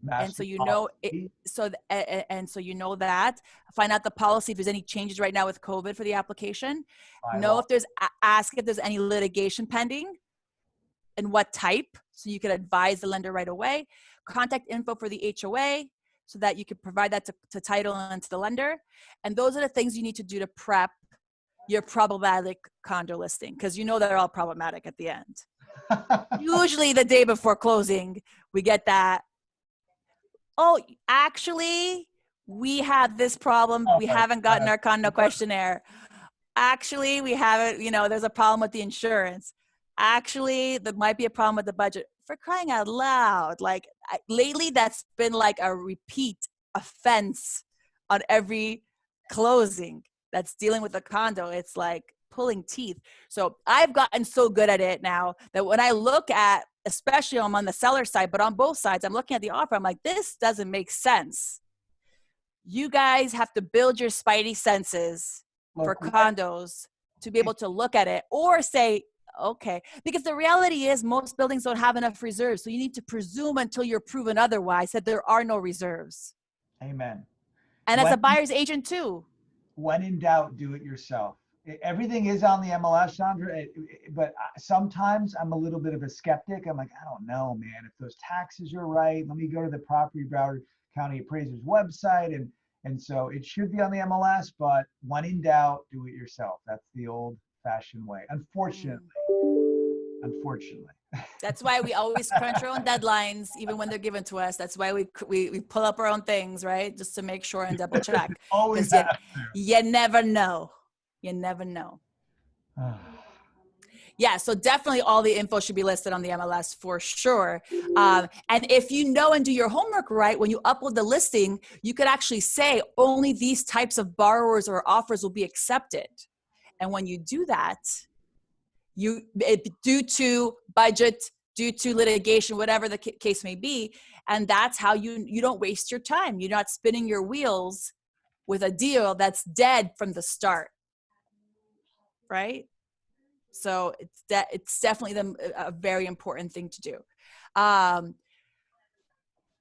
And so you know it, so you know that. Find out the policy if there's any changes right now with COVID for the application. Ask if there's any litigation pending and what type, so you can advise the lender right away. Contact info for the HOA so that you can provide that to title and to the lender. And those are the things you need to do to prep your problematic condo listing, because you know they're all problematic at the end. Usually the day before closing, we get that, oh, actually, we have this problem. We haven't gotten our condo questionnaire. Actually, we haven't, there's a problem with the insurance. Actually, there might be a problem with the budget. For crying out loud. Like lately, that's been like a repeat offense on every closing that's dealing with the condo. It's like pulling teeth. So I've gotten so good at it now that when I look at, especially I'm on the seller side, but on both sides, I'm looking at the offer. I'm like, this doesn't make sense. You guys have to build your spidey senses for condos to be able to look at it or say, okay, because the reality is most buildings don't have enough reserves. So you need to presume until you're proven otherwise that there are no reserves. Amen. And as a buyer's agent too. When in doubt, do it yourself. Everything is on the MLS, Chandra, but sometimes I'm a little bit of a skeptic. I'm like, I don't know, man, if those taxes are right. Let me go to the Property Broward County Appraiser's website. And so it should be on the MLS, but when in doubt, do it yourself. That's the old fashioned way. Unfortunately. That's why we always crunch our own deadlines, even when they're given to us. That's why we pull up our own things, right? Just to make sure and double check. Always. You never know. You never know. Yeah, so definitely all the info should be listed on the MLS for sure. And if you know and do your homework right, when you upload the listing, you could actually say only these types of borrowers or offers will be accepted. And when you do that, due to budget, due to litigation, whatever the case may be, and that's how you don't waste your time. You're not spinning your wheels with a deal that's dead from the start, right? So it's definitely a very important thing to do.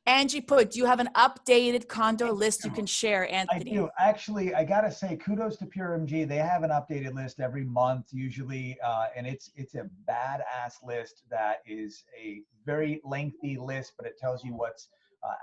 Angie put, do you have an updated condo list you can share, Anthony? I do. Actually, I got to say, kudos to Pure MG. They have an updated list every month usually, and it's a badass list that is a very lengthy list, but it tells you what's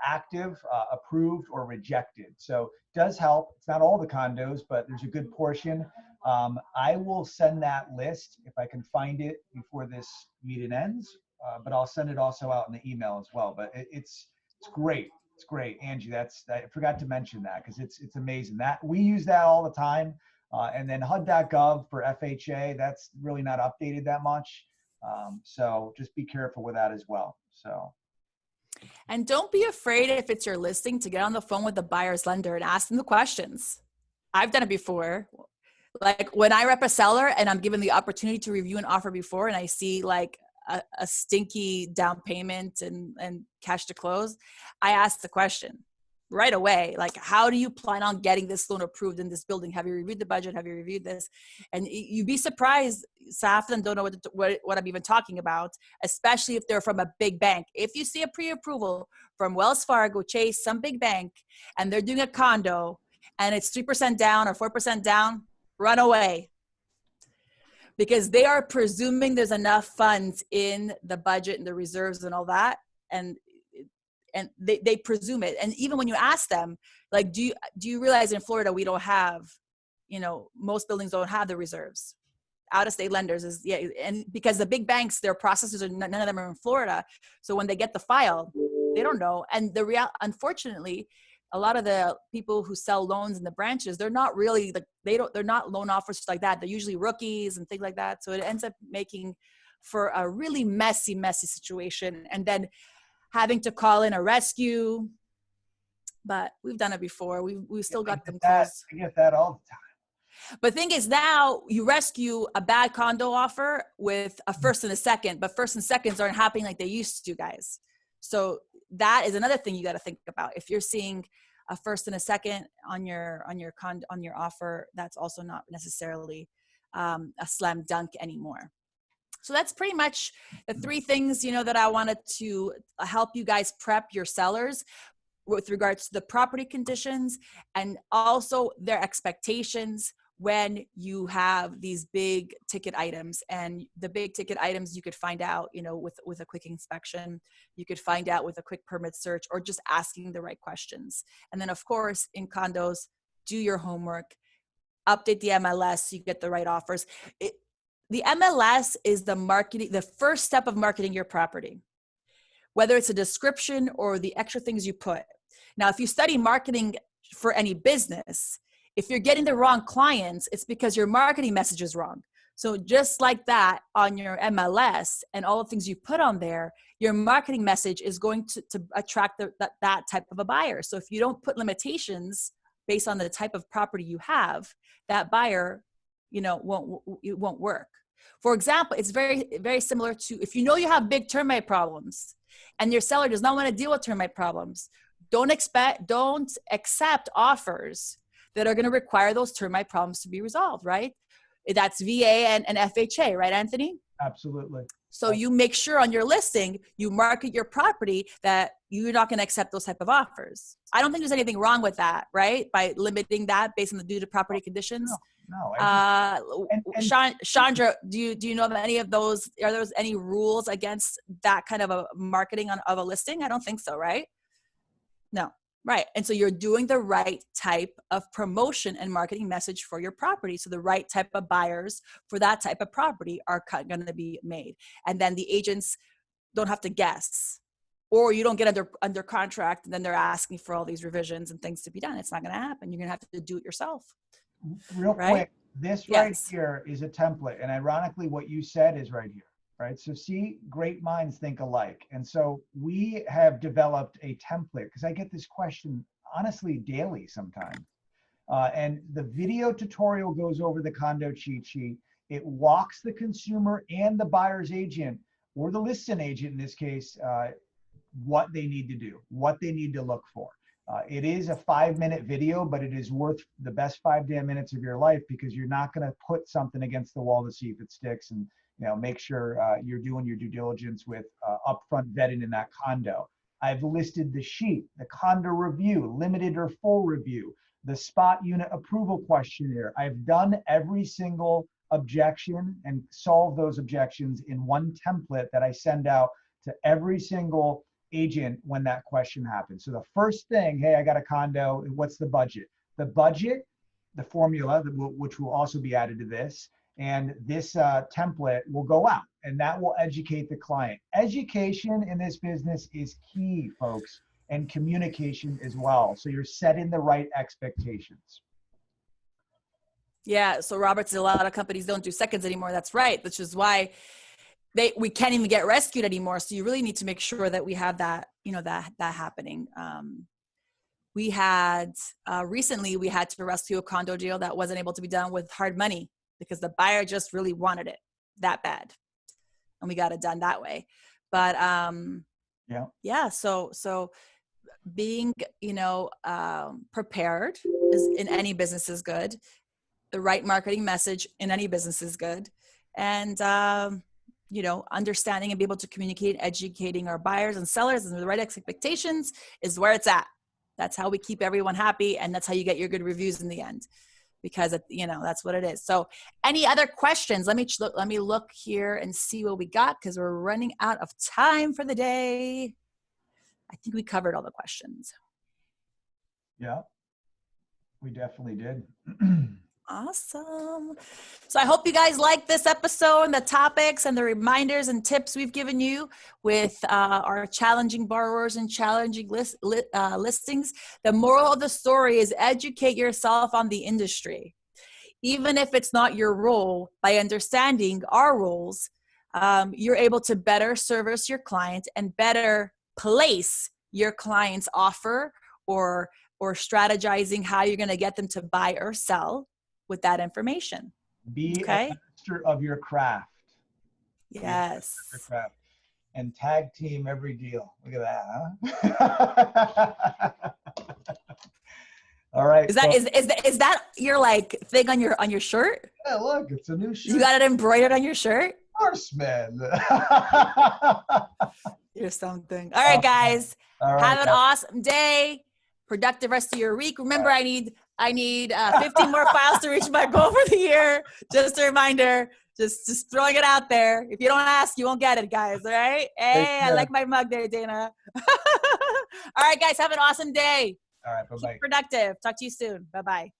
active, approved, or rejected. So it does help. It's not all the condos, but there's a good portion. I will send that list if I can find it before this meeting ends, but I'll send it also out in the email as well. But it's great. It's great. Angie, I forgot to mention that because it's amazing. That we use that all the time. And then HUD.gov for FHA, that's really not updated that much. So just be careful with that as well. So. And don't be afraid if it's your listing to get on the phone with the buyer's lender and ask them the questions. I've done it before. Like when I rep a seller and I'm given the opportunity to review an offer before and I see like a stinky down payment and cash to close, I ask the question right away, like, how do you plan on getting this loan approved in this building? Have you reviewed the budget? Have you reviewed this? And you'd be surprised. So half of them don't know what I'm even talking about, especially if they're from a big bank. If you see a pre-approval from Wells Fargo, Chase, some big bank, and they're doing a condo and it's 3% down or 4% down, run away. Because they are presuming there's enough funds in the budget and the reserves and all that. And they presume it. And even when you ask them, like, do you realize in Florida, we don't have, most buildings don't have the reserves. Out of state lenders and because the big banks, their processes are none of them are in Florida. So when they get the file, they don't know. And unfortunately, a lot of the people who sell loans in the branches, they're not really they're not loan officers like that. They're usually rookies and things like that. So it ends up making for a really messy situation. And then having to call in a rescue, but we've done it before. We still got them close. I get that all the time. But the thing is, now you rescue a bad condo offer with a first and a second, but first and seconds aren't happening like they used to, guys. So that is another thing you got to think about. If you're seeing a first and a second on your offer, that's also not necessarily a slam dunk anymore. So that's pretty much the three things, that I wanted to help you guys prep your sellers with regards to the property conditions and also their expectations when you have these big ticket items. And the big ticket items you could find out, with a quick inspection, you could find out with a quick permit search or just asking the right questions. And then of course in condos, do your homework, update the MLS so you get the right offers. The MLS is the first step of marketing your property, whether it's a description or the extra things you put. Now, if you study marketing for any business, if you're getting the wrong clients, it's because your marketing message is wrong. So just like that on your MLS and all the things you put on there, your marketing message is going to attract that type of a buyer. So if you don't put limitations based on the type of property you have, that buyer, it won't work. For example, it's very, very similar to if you have big termite problems and your seller does not want to deal with termite problems, don't accept offers that are going to require those termite problems to be resolved, right? That's VA and FHA, right, Anthony? Absolutely. So you make sure on your listing, you market your property that you're not going to accept those type of offers. I don't think there's anything wrong with that, right? By limiting that based on the due to property conditions. No. Chandra, do you know of any of those? Are there any rules against that kind of a marketing of a listing? I don't think so, right? No. Right. And so you're doing the right type of promotion and marketing message for your property. So the right type of buyers for that type of property are going to be made. And then the agents don't have to guess, or you don't get under contract and then they're asking for all these revisions and things to be done. It's not going to happen. You're going to have to do it yourself. Real quick, this right here is a template. And ironically, what you said is right here. Right. So see, great minds think alike. And so we have developed a template because I get this question honestly daily sometimes. And the video tutorial goes over the condo cheat sheet. It walks the consumer and the buyer's agent or the listing agent in this case, what they need to do, what they need to look for. It is a 5-minute video, but it is worth the best 5 damn minutes of your life because you're not going to put something against the wall to see if it sticks and make sure you're doing your due diligence with upfront vetting in that condo. I've listed the sheet, the condo review, limited or full review, the spot unit approval questionnaire. I've done every single objection and solved those objections in one template that I send out to every single agent when that question happens. So the first thing, hey, I got a condo, what's the budget? The budget, the formula, which will also be added to this, and this template will go out and that will educate the client. Education in this business is key, folks, and communication as well. So you're setting the right expectations. Yeah. So Robert said a lot of companies don't do seconds anymore. That's right. Which is why we can't even get rescued anymore. So you really need to make sure that we have that that happening. We had recently we had to rescue a condo deal that wasn't able to be done with hard money because the buyer just really wanted it that bad, and we got it done that way. But so being prepared is in any business is good. The right marketing message in any business is good, and understanding and be able to communicate, educating our buyers and sellers and the right expectations is where it's at. That's how we keep everyone happy, and that's how you get your good reviews in the end, because that's what it is. So any other questions? Let me look here and see what we got, because we're running out of time for the day. I think we covered all the questions. Yeah, we definitely did. Awesome. So I hope you guys like this episode and the topics and the reminders and tips we've given you with our challenging borrowers and challenging listings. The moral of the story is educate yourself on the industry. Even if it's not your role, by understanding our roles, you're able to better service your client and better place your client's offer or strategizing how you're going to get them to buy or sell with that information. Be a master of your craft. Yes. Your craft. And tag team every deal. Look at that, huh? All right. Is that your like thing on your shirt? Yeah, look, it's a new shirt. You got it embroidered on your shirt? Of course, man. You're something. All right, guys. All right, have an awesome day. Productive rest of your week. Remember, I need 15 more files to reach my goal for the year. Just a reminder, just throwing it out there. If you don't ask, you won't get it, guys. All right. Hey, I like my mug there, Dana. All right, guys, have an awesome day. All right, bye-bye. Keep productive. Talk to you soon. Bye-bye.